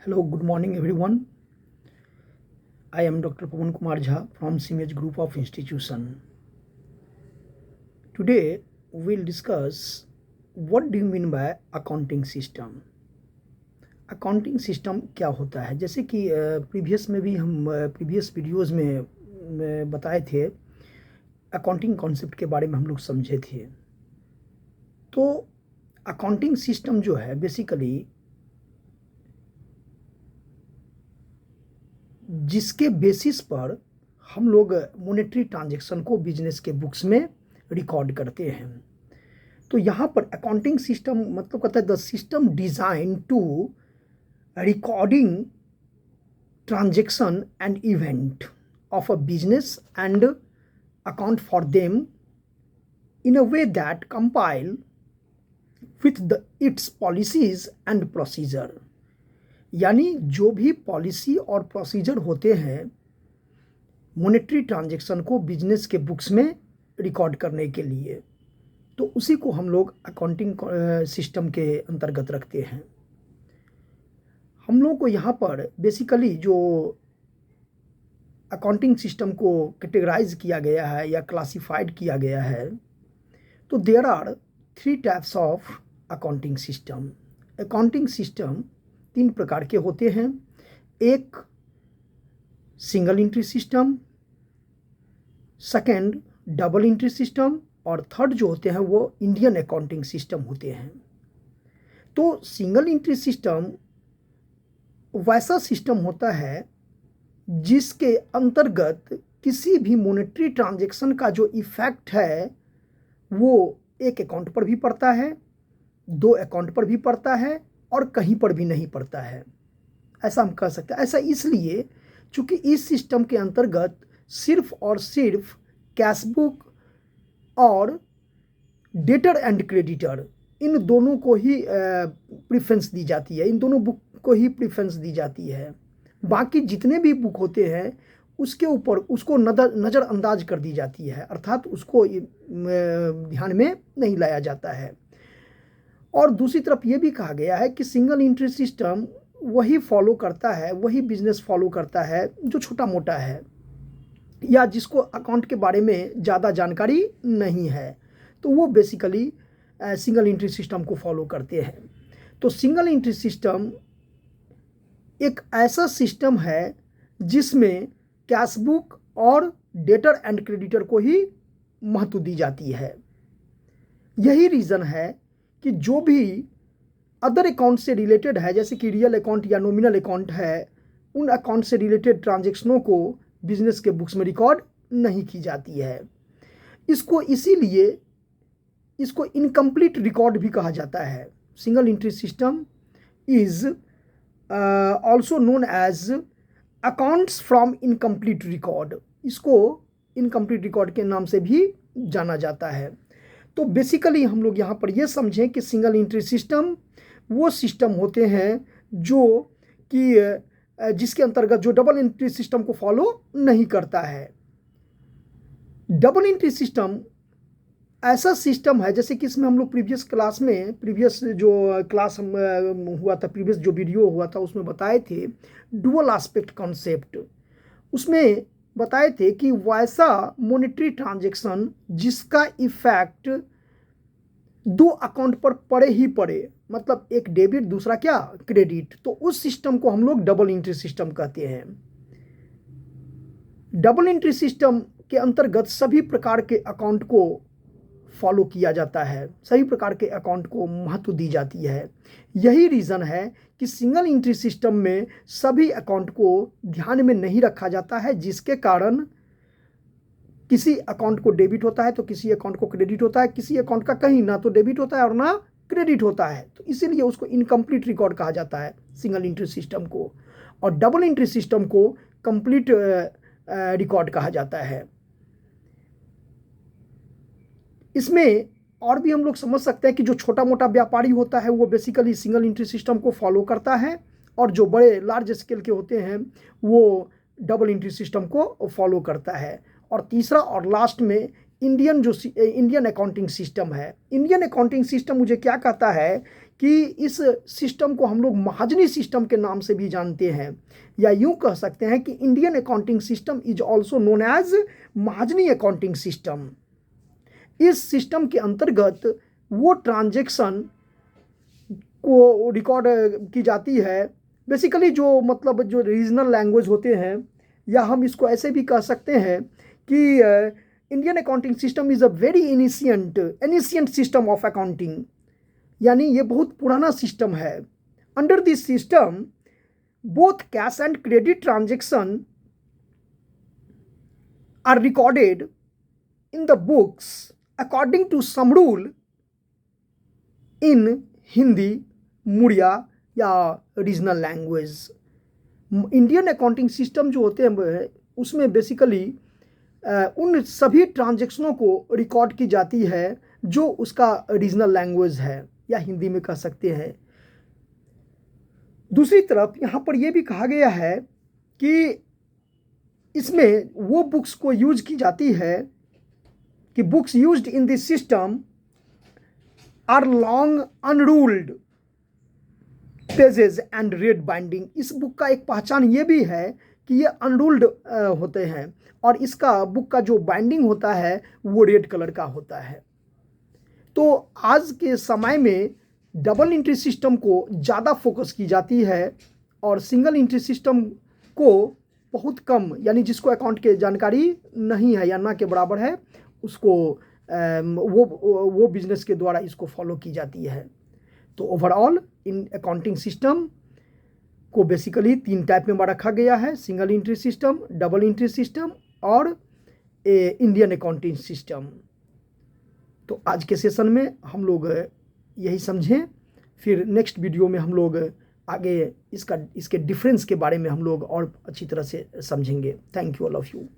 Hello, good morning everyone. I am Dr. Pawan Kumar Jha from CMH Group of Institution. Today we'll discuss what do you mean by accounting system. Accounting system क्या होता है, जैसे कि previous में भी हम previous videos में बताए थे, अकाउंटिंग कॉन्सेप्ट के बारे में हम लोग समझे थे। तो अकाउंटिंग सिस्टम जो है बेसिकली जिसके बेसिस पर हम लोग मॉनेटरी ट्रांजैक्शन को बिजनेस के बुक्स में रिकॉर्ड करते हैं। तो यहाँ पर अकाउंटिंग सिस्टम मतलब कहता है the system design to recording transaction and event of a business and account for them in a way that compile with its policies and procedure। यानी जो भी पॉलिसी और प्रोसीजर होते हैं मॉनेटरी ट्रांजैक्शन को बिजनेस के बुक्स में record करने के लिए, तो उसी को हम लोग अकाउंटिंग सिस्टम के अंतर्गत रखते हैं। हम लोग को यहाँ पर बेसिकली जो अकाउंटिंग सिस्टम को कैटेगराइज किया गया है या क्लासिफाइड किया गया है, तो there are 3 types of accounting system. Accounting system 3 प्रकार के होते हैं। एक single entry system, second double entry system, और थर्ड जो होते हैं वो इंडियन अकाउंटिंग सिस्टम होते हैं। तो सिंगल एंट्री सिस्टम वैसा सिस्टम होता है जिसके अंतर्गत किसी भी मॉनेटरी ट्रांजैक्शन का जो इफेक्ट है वो एक अकाउंट पर भी पड़ता है, 2 अकाउंट पर भी पड़ता है और कहीं पर भी नहीं पड़ता है, ऐसा हम कह सकते हैं। ऐसा इसलिए चूँकि इस सिस्टम के अंतर्गत सिर्फ और सिर्फ कैश बुक और डेटर एंड क्रेडिटर इन दोनों को ही प्रेफरेंस दी जाती है, इन दोनों बुक को ही प्रेफरेंस दी जाती है। बाकी जितने भी बुक होते हैं उसके ऊपर उसको नज़रअंदाज कर दी जाती है, अर्थात उसको ध्यान में नहीं लाया जाता है। और दूसरी तरफ ये भी कहा गया है कि सिंगल एंट्री सिस्टम वही फॉलो करता है, वही बिजनेस फॉलो करता है जो छोटा मोटा है या जिसको अकाउंट के बारे में ज़्यादा जानकारी नहीं है, तो वो बेसिकली सिंगल एंट्री सिस्टम को फॉलो करते हैं। तो सिंगल एंट्री सिस्टम एक ऐसा सिस्टम है जिसमें कैश बुक और डेटर एंड क्रेडिटर को ही महत्व दी जाती है। यही रीज़न है कि जो भी अदर अकाउंट से रिलेटेड है, जैसे कि रियल अकाउंट या नॉमिनल अकाउंट है, उन अकाउंट से रिलेटेड ट्रांजैक्शनों को बिजनेस के बुक्स में रिकॉर्ड नहीं की जाती है। इसको इसीलिए इसको इनकम्प्लीट रिकॉर्ड भी कहा जाता है। Single entry system is also known as accounts from incomplete record, इसको इनकम्प्लीट रिकॉर्ड के नाम से भी जाना जाता है। तो बेसिकली हम लोग यहाँ पर ये समझें कि सिंगल एंट्री सिस्टम वो सिस्टम होते हैं जो कि जिसके अंतर्गत जो डबल एंट्री सिस्टम को फॉलो नहीं करता है। डबल एंट्री सिस्टम ऐसा सिस्टम है, जैसे कि इसमें हम लोग प्रीवियस जो क्लास हुआ था, प्रीवियस जो वीडियो हुआ था उसमें बताए थे डुअल एस्पेक्ट कॉन्सेप्ट। उसमें बताए थे कि वैसा मॉनेटरी ट्रांजैक्शन जिसका इफेक्ट 2 अकाउंट पर पड़े ही पड़े, मतलब एक डेबिट दूसरा क्या क्रेडिट, तो उस सिस्टम को हम लोग डबल एंट्री सिस्टम कहते हैं। डबल एंट्री सिस्टम के अंतर्गत सभी प्रकार के अकाउंट को फॉलो किया जाता है, सभी प्रकार के अकाउंट को महत्व दी जाती है। यही रीज़न है कि सिंगल एंट्री सिस्टम में सभी अकाउंट को ध्यान में नहीं रखा जाता है, जिसके कारण किसी अकाउंट को डेबिट होता है तो किसी अकाउंट को क्रेडिट होता है, किसी अकाउंट का कहीं ना तो डेबिट होता है और ना क्रेडिट होता है, तो इसीलिए उसको इनकम्प्लीट रिकॉर्ड कहा जाता है सिंगल एंट्री सिस्टम को। और डबल एंट्री सिस्टम को कंप्लीट रिकॉर्ड कहा जाता है। इसमें और भी हम लोग समझ सकते हैं कि जो छोटा मोटा व्यापारी होता है वो बेसिकली सिंगल एंट्री सिस्टम को फॉलो करता है, और जो बड़े लार्ज स्केल के होते हैं वो डबल एंट्री सिस्टम को फॉलो करता है। और तीसरा और लास्ट में इंडियन अकाउंटिंग सिस्टम है। इंडियन अकाउंटिंग सिस्टम मुझे क्या कहता है कि इस सिस्टम को हम लोग महाजनी सिस्टम के नाम से भी जानते हैं, या यूं कह सकते हैं कि Indian accounting system is also known as Mahajani accounting system. इस सिस्टम के अंतर्गत वो ट्रांजैक्शन को रिकॉर्ड की जाती है, बेसिकली जो मतलब जो रीजनल लैंग्वेज होते हैं, या हम इसको ऐसे भी कह सकते हैं कि Indian accounting system is a very ancient system of accounting, यानी ये बहुत पुराना सिस्टम है। Under this system both cash and credit transaction are recorded in the books according to some rule in Hindi, Mudiya या regional language. Indian accounting system जो होते हैं उसमें बेसिकली उन सभी ट्रांजैक्शनों को रिकॉर्ड की जाती है जो उसका रीजनल लैंग्वेज है, या हिंदी में कह सकते हैं। दूसरी तरफ यहाँ पर यह भी कहा गया है कि इसमें वो बुक्स को यूज की जाती है कि books used in this system are long unruled pages and red binding. इस बुक का एक पहचान ये भी है कि ये अनरूल्ड होते हैं, और इसका बुक का जो बाइंडिंग होता है वो रेड कलर का होता है। तो आज के समय में डबल एंट्री सिस्टम को ज़्यादा फोकस की जाती है, और सिंगल एंट्री सिस्टम को बहुत कम, यानी जिसको अकाउंट के जानकारी नहीं है या ना के बराबर है, उसको वो बिजनेस के द्वारा इसको फॉलो की जाती है। तो ओवरऑल इन अकाउंटिंग सिस्टम को बेसिकली 3 टाइप में रखा गया है: single entry system, double entry system और इंडियन अकाउंटिंग सिस्टम। तो आज के सेशन में हम लोग यही समझें, फिर नेक्स्ट वीडियो में हम लोग आगे इसके डिफरेंस के बारे में हम लोग और अच्छी तरह से समझेंगे। Thank you all of you.